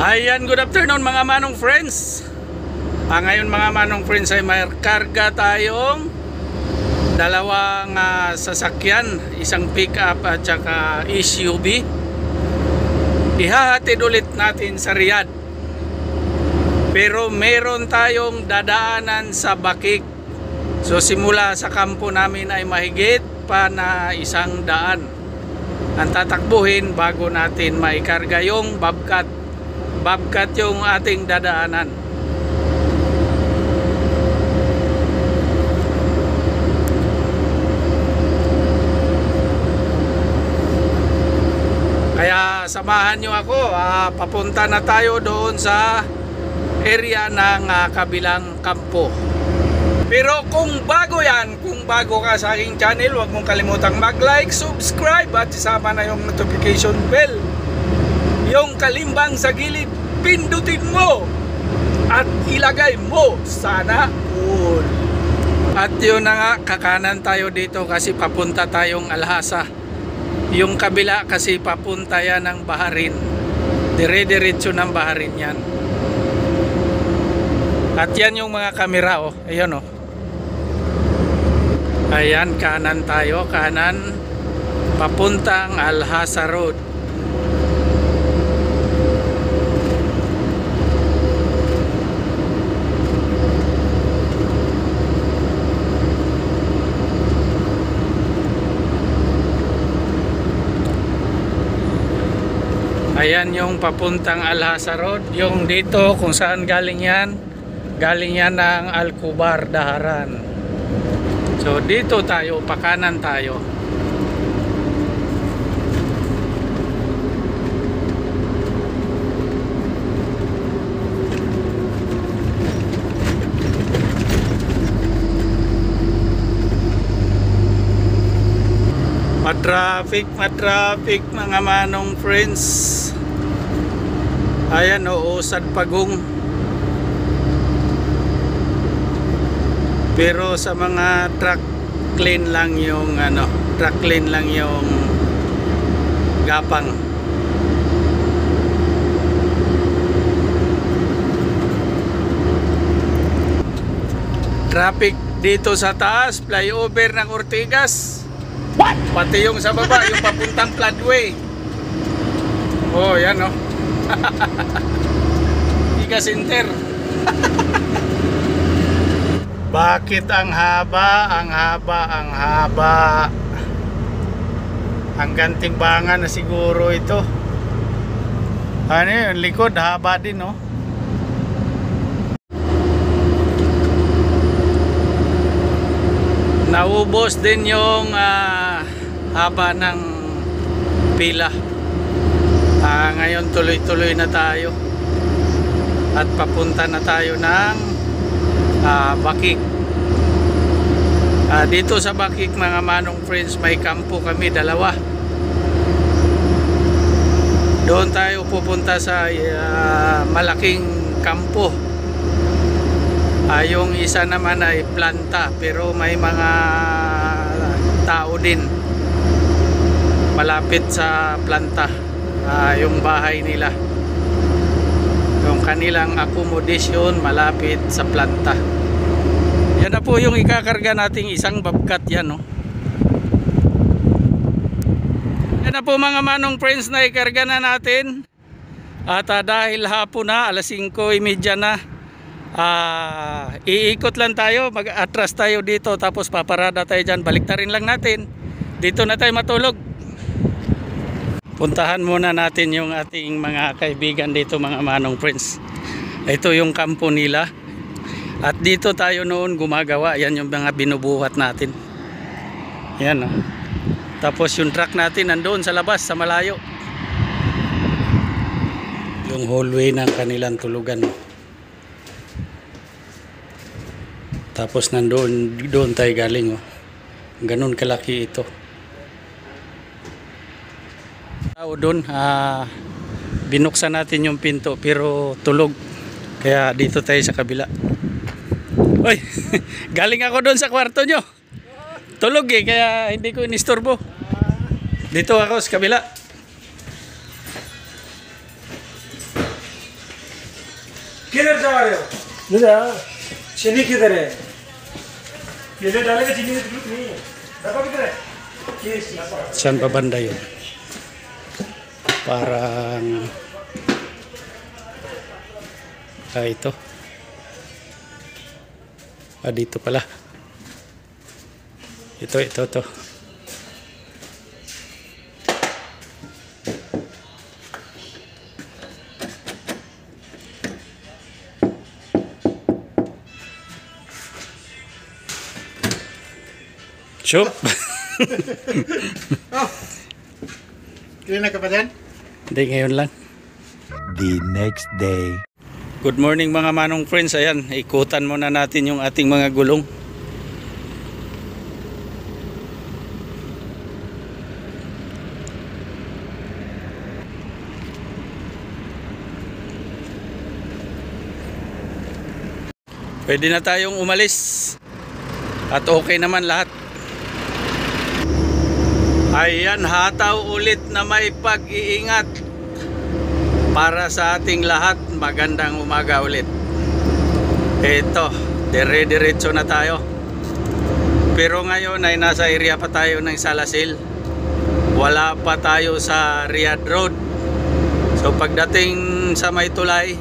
Ayan, good afternoon mga manong friends. Ngayon mga manong friends ay may karga tayong dalawang sasakyan, isang pick up at saka SUV. Ihahatid ulit natin sa Riyadh. Pero meron tayong dadaanan sa Bakik. So simula sa kampo namin ay mahigit pa na 100 ang tatakbuhin bago natin maikarga yung Bobcat yung ating dadaanan. Kaya samahan nyo ako, papunta na tayo doon sa area ng kabilang kampo. Pero kung bago yan, kung bago ka sa aking channel, huwag mong kalimutang mag-like, subscribe at isama na yung notification bell. Yung kalimbang sa gilid, pindutin mo at ilagay mo sana all. At yun na nga, kakanan tayo dito kasi papunta tayong Alhasa. Yung kabila kasi papunta yan ng Baharin. Dire-diretso ng Baharin yan. At yan yung mga kamera, oh. Ayan, oh. Ayan, kanan tayo, kanan papuntang Alhasa Road. Ayan yung papuntang Alhasa Road. Yung dito kung saan galing yan ng Al-Kubar, Daharan. So dito tayo, pakanan tayo. Matraffic mga manong friends. Ayan, Usad Pagong. Pero sa mga truck lane lang yung gapang. Traffic dito sa taas, flyover ng Ortigas. What? Pati yung sa baba, yung papuntang Floodway. Oh, yan, oh. Iga Center. Bakit ang haba? Hanggang Timbangan na siguro ito. Ano yun, likod haba din, no? Naubos din yung haba ng pila. Ngayon tuloy-tuloy na tayo at papunta na tayo ng Bakik. Dito sa Bakik mga manong friends, may kampo kami, dalawa. Doon tayo pupunta sa malaking kampo. Yung isa naman ay planta, pero may mga tao din malapit sa planta. Yung bahay nila, yung kanilang accommodation malapit sa planta. Yan na po yung ikakarga nating isang Bobcat yan, no? Yan na po mga manong friends, na ikarga na natin. At dahil hapon na, alas 5:30 na, iikot lang tayo, mag-atras tayo dito, tapos paparada tayo dyan, balik na rin lang natin, dito na tayo matulog. Puntahan muna natin yung ating mga kaibigan dito mga manong friends. Ito yung kampo nila. At dito tayo noon gumagawa. Yan yung mga binubuhat natin. Yan, oh. Tapos yung truck natin nandoon sa labas, sa malayo. Yung hallway ng kanilang tulugan. Tapos doon tayo galing, oh. Ganun kalaki ito. Doon binuksan natin yung pinto pero tulog, kaya dito tayo sa kabila. Oy, galing ako doon sa kwarto nyo, tulog kaya hindi ko inistorbo. Dito ako sa kabila. किधर जा रहे हो? इधर। चीनी किधर है? केले डालेगा, चीनी की जरूरत नहीं है। डब्बा किधर है? Saan pa banda yun? Parang ito. Dito pala. Ito to. Chup. Oh. Kailan na ka pa dyan? Hindi, ngayon lang. The next day. Good morning mga manong friends. Ayan, ikutan muna natin yung ating mga gulong. Pwede na tayong umalis. At okay naman lahat. Ayan, hataw ulit na may pag-iingat para sa ating lahat. Magandang umaga ulit. Ito, dire-diretso na tayo. Pero ngayon ay nasa area pa tayo ng Salasil. Wala pa tayo sa Riyadh Road. So pagdating sa may tulay,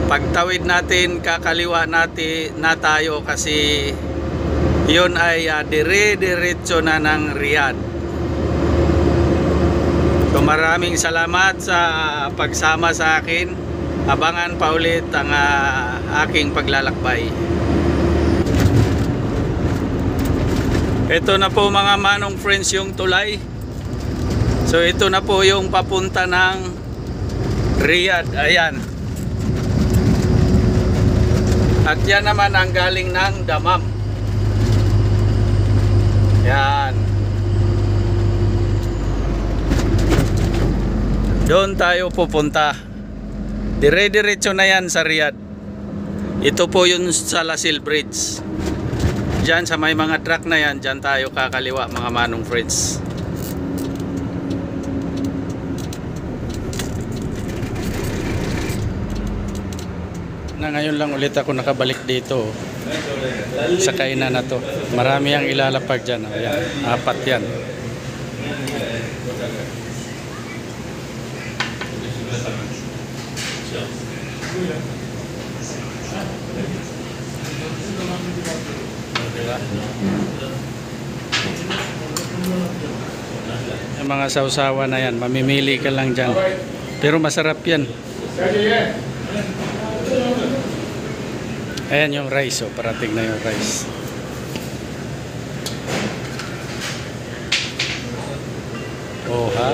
pagtawid natin, kakaliwa natin na tayo kasi yun ay dire-diretso na ng Riyadh. So maraming salamat sa pagsama sa akin. Abangan pa ulit ang aking paglalakbay. Ito na po mga manong friends yung tulay. So ito na po yung papunta ng Riyadh. Ayan. At yan naman ang galing ng Dammam. Yan. Doon tayo pupunta. Dire-diretso na yan sa Riyadh. Ito po yung Salasil Bridge. Diyan sa may mga truck na yan, diyan tayo kakaliwa mga manong friends. Ngayon lang ulit ako nakabalik dito sa kainan na to. Marami ang ilalapag dyan. Ayan, 4 yan. Yung mga sausawa na yan, mamimili ka lang dyan. Pero masarap yan. Ayan yung rice, oh, parating na yung rice. Oh ha?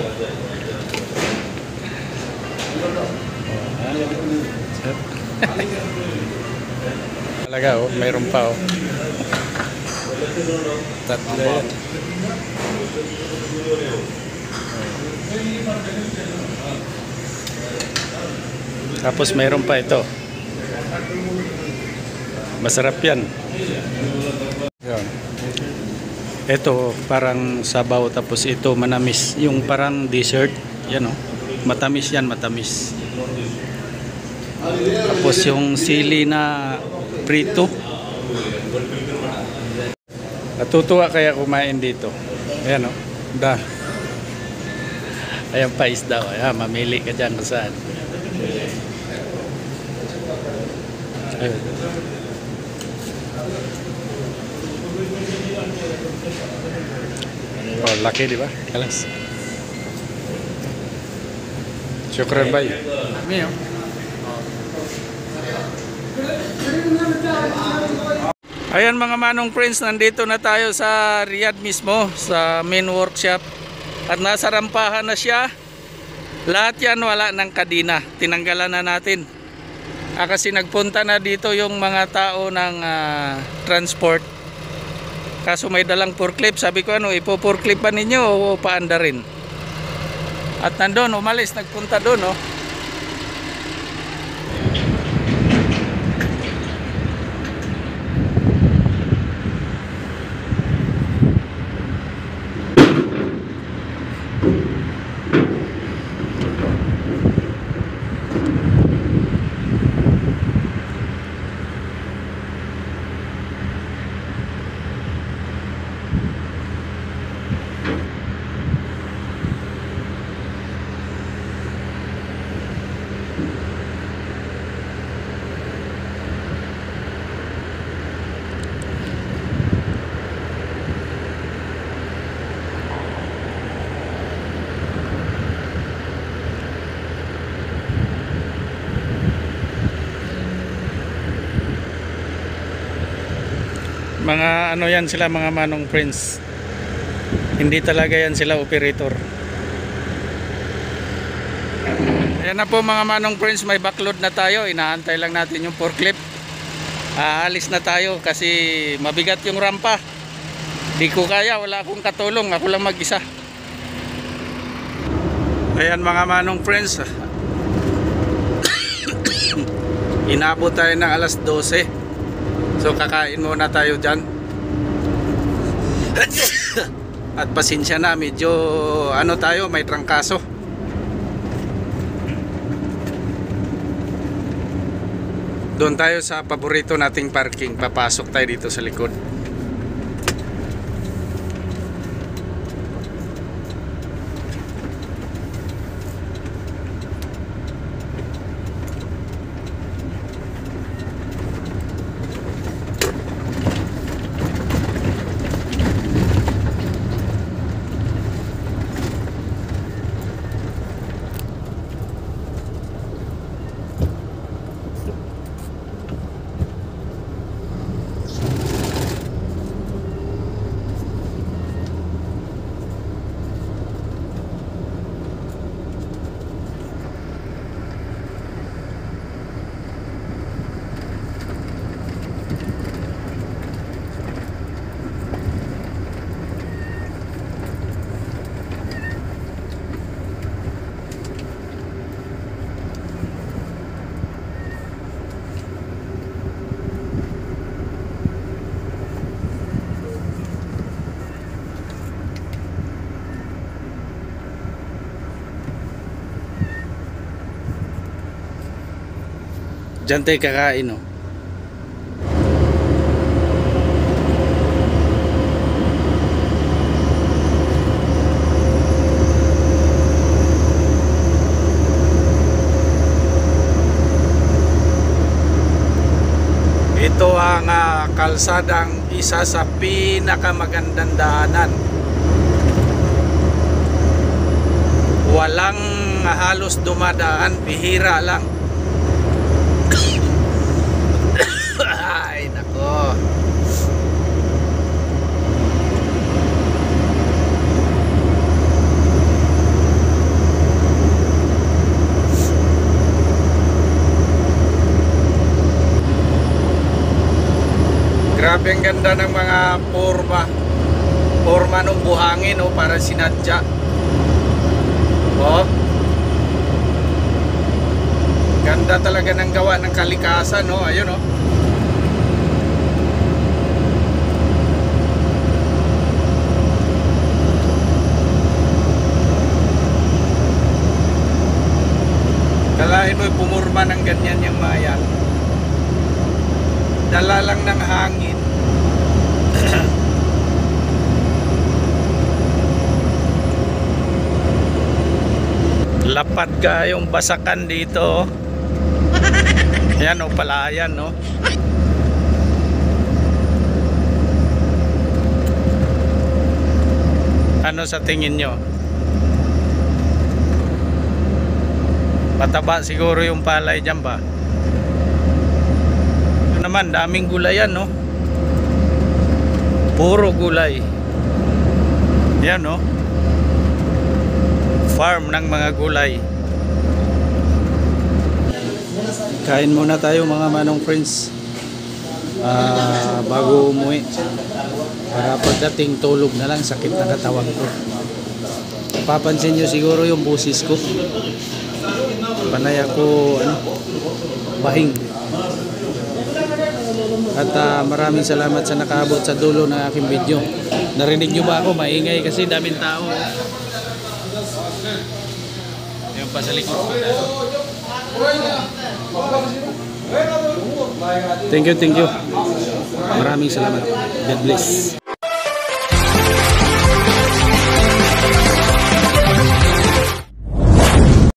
Talaga, oh, mayroon pa, oh. Tatlo yan. Tapos mayroon pa ito. Masarap yan. Yan. Ito parang sabaw, tapos ito manamis. Yung parang dessert. Yan, oh. Matamis yan, matamis. Tapos yung sili na prito. Natutuwa kaya kumain dito. Ayan, oh. Ayan pa isda. Ayan, mamili ka dyan kung saan. Ayun. Oh, laki, di ba? Kalas. Syukran, bay. Mio. Ayan mga manong friends, nandito na tayo sa Riyadh mismo, sa main workshop. At nasa rampahan na siya. Lahat yan wala ng kadina. Tinanggalan na natin. Kasi nagpunta na dito yung mga tao ng transport. Kaso may dalang forklift. Sabi ko, ano, ipo-forklift ba ninyo o paanda rin? At nandun, umalis, nagpunta doon, oh. Mga ano yan sila, mga manong friends. Hindi talaga yan sila operator. Ayan na po mga manong friends, may backload na tayo. Inaantay lang natin yung forklift. Aalis na tayo kasi mabigat yung rampa. Di ko kaya, wala akong katulong, ako lang mag-isa. Ayan mga manong friends, inabot tayo ng alas 12. So kakain muna tayo dyan. At pasensya na, medyo ano tayo, may trangkaso. Doon tayo sa paborito nating parking. Papasok tayo dito sa likod. Diyan tayo kakain, oh. Ito ang kalsadang isa sa pinakamagandang daanan. Walang halos dumadaan, bihira lang. Ay, nako. Grabe ang ganda ng mga forma ng buhangin, oh, para sinadya. Oh. Ganda talaga ng gawa ng kalikasan, no? Ayun, oh. Kalahin mo'y pumurma ng ganyan yung mayan. Dala lang ng hangin. Lapad ka yung basakan dito. Yan, o, palayan, no? Ano sa tingin nyo? Pataba siguro yung palay dyan ba? Ito naman, daming gulayan, no? Puro gulay. Yan, no? Farm ng mga gulay. Kain muna tayo mga manong friends, bago umuwi, para pagdating tulog na lang, sakit na katawan ko. Papansin nyo siguro yung busis ko, panay ako bahing. At maraming salamat sa nakaabot sa dulo ng aking video. Narinig nyo ba ako? Maingay kasi daming tao. Yung pa sa likod ko. Thank you. Maraming salamat. God bless.